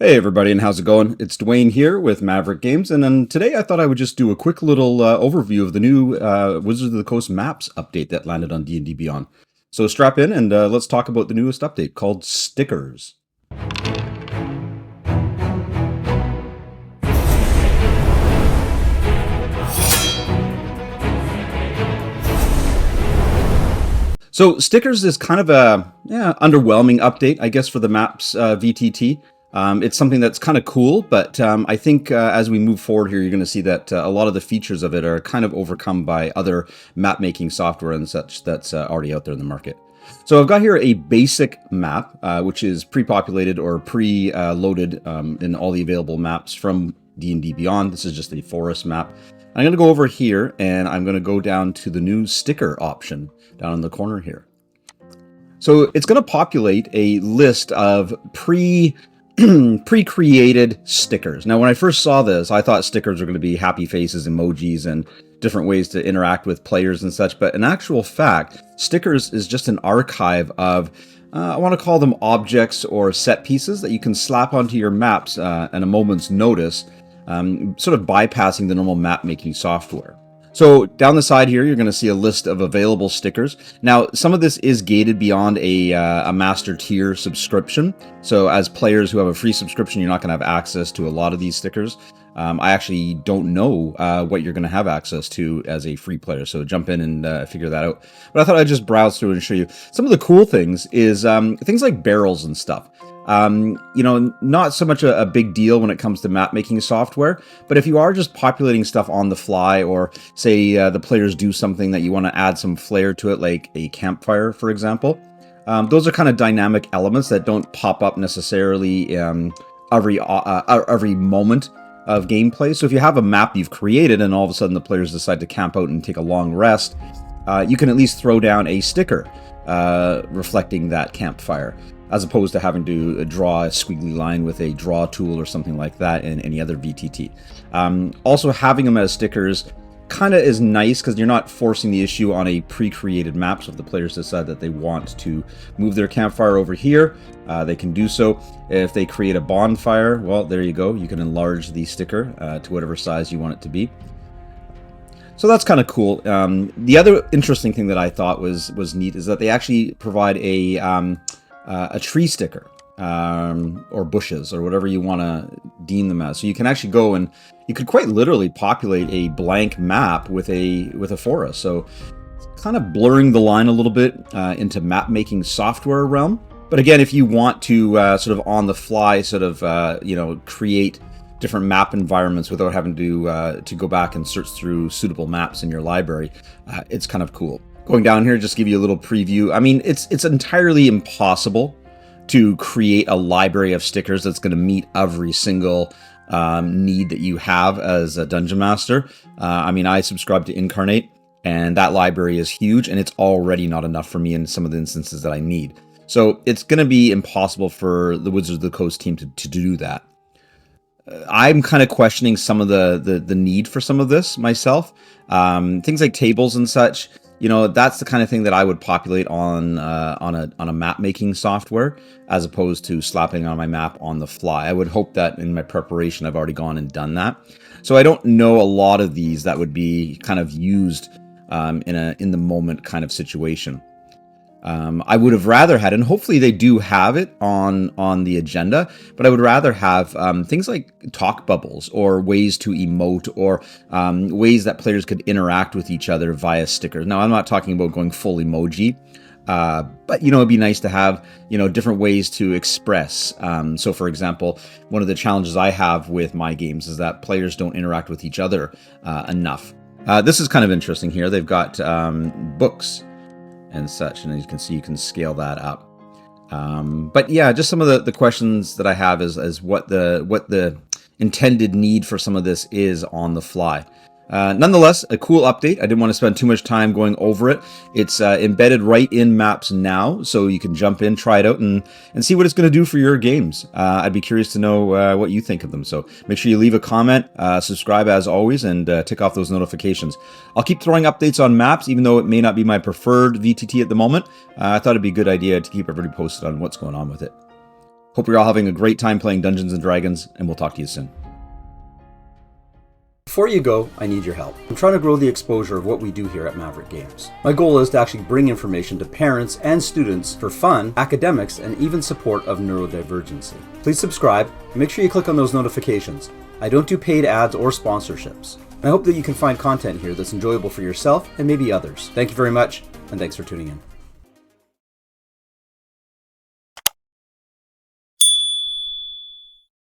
Hey everybody, and how's it going? It's Dwayne here with Maverick Games, and then today I thought I would just do a quick little overview of the new Wizards of the Coast maps update that landed on D&D Beyond. So strap in and let's talk about the newest update called Stickers. So Stickers is kind of a underwhelming update, I guess, for the maps VTT. It's something that's kind of cool, but I think as we move forward here, you're going to see that a lot of the features of it are kind of overcome by other map-making software and such that's already out there in the market. So I've got here a basic map, which is pre-populated or pre-loaded in all the available maps from D&D Beyond. This is just a forest map. I'm going to go over here, and I'm going to go down to the new sticker option down in the corner here. So it's going to populate a list of pre-created stickers. Now, when I first saw this, I thought stickers were going to be happy faces, emojis, and different ways to interact with players and such. But in actual fact, stickers is just an archive of, I want to call them objects or set pieces that you can slap onto your maps at a moment's notice, sort of bypassing the normal map making software. So down the side here, you're going to see a list of available stickers. Now, some of this is gated beyond a master tier subscription. So as players who have a free subscription, you're not going to have access to a lot of these stickers. I actually don't know what you're going to have access to as a free player. So jump in and figure that out. But I thought I'd just browse through and show you. Some of the cool things is things like barrels and stuff. Not so much a big deal when it comes to map making software, but if you are just populating stuff on the fly, or say the players do something that you want to add some flair to it, like a campfire, for example, those are kind of dynamic elements that don't pop up necessarily every moment of gameplay. So if you have a map you've created and all of a sudden the players decide to camp out and take a long rest, you can at least throw down a sticker reflecting that campfire, as opposed to having to draw a squiggly line with a draw tool or something like that in any other VTT. Also, having them as stickers kind of is nice because you're not forcing the issue on a pre-created map. So if the players decide that they want to move their campfire over here, they can do so. If they create a bonfire, well, there you go. You can enlarge the sticker to whatever size you want it to be. So that's kind of cool. The other interesting thing that I thought was neat is that they actually provide a tree sticker or bushes or whatever you want to deem them as. So you can actually go and you could quite literally populate a blank map with a forest. So it's kind of blurring the line a little bit into map making software realm. But again, if you want to sort of on the fly sort of create different map environments without having to go back and search through suitable maps in your library, it's kind of cool. Going down here, just give you a little preview. I mean, it's entirely impossible to create a library of stickers that's going to meet every single need that you have as a dungeon master. I mean, I subscribe to Incarnate, and that library is huge, and it's already not enough for me in some of the instances that I need. So it's going to be impossible for the Wizards of the Coast team to do that. I'm kind of questioning some of the need for some of this myself. Things like tables and such. That's the kind of thing that I would populate on a map making software, as opposed to slapping on my map on the fly. I would hope that in my preparation I've already gone and done that. So I don't know a lot of these that would be kind of used in the moment kind of situation. I would have rather had, and hopefully they do have it on the agenda, but I would rather have things like talk bubbles or ways to emote or ways that players could interact with each other via stickers. Now, I'm not talking about going full emoji, but, it'd be nice to have, different ways to express. So, for example, one of the challenges I have with my games is that players don't interact with each other enough. This is kind of interesting here. They've got books and such, and as you can see, you can scale that up. But yeah, just some of the questions that I have is what the intended need for some of this is on the fly. Nonetheless, a cool update. I didn't want to spend too much time going over it. It's embedded right in maps now, so you can jump in, try it out, and see what it's going to do for your games. I'd be curious to know what you think of them. So make sure you leave a comment, subscribe as always, and tick off those notifications. I'll keep throwing updates on maps, even though it may not be my preferred VTT at the moment. I thought it'd be a good idea to keep everybody posted on what's going on with it. Hope you're all having a great time playing Dungeons & Dragons, and we'll talk to you soon. Before you go, I need your help. I'm trying to grow the exposure of what we do here at Maverick Games. My goal is to actually bring information to parents and students for fun, academics, and even support of neurodivergency. Please subscribe and make sure you click on those notifications. I don't do paid ads or sponsorships. I hope that you can find content here that's enjoyable for yourself and maybe others. Thank you very much, and thanks for tuning in.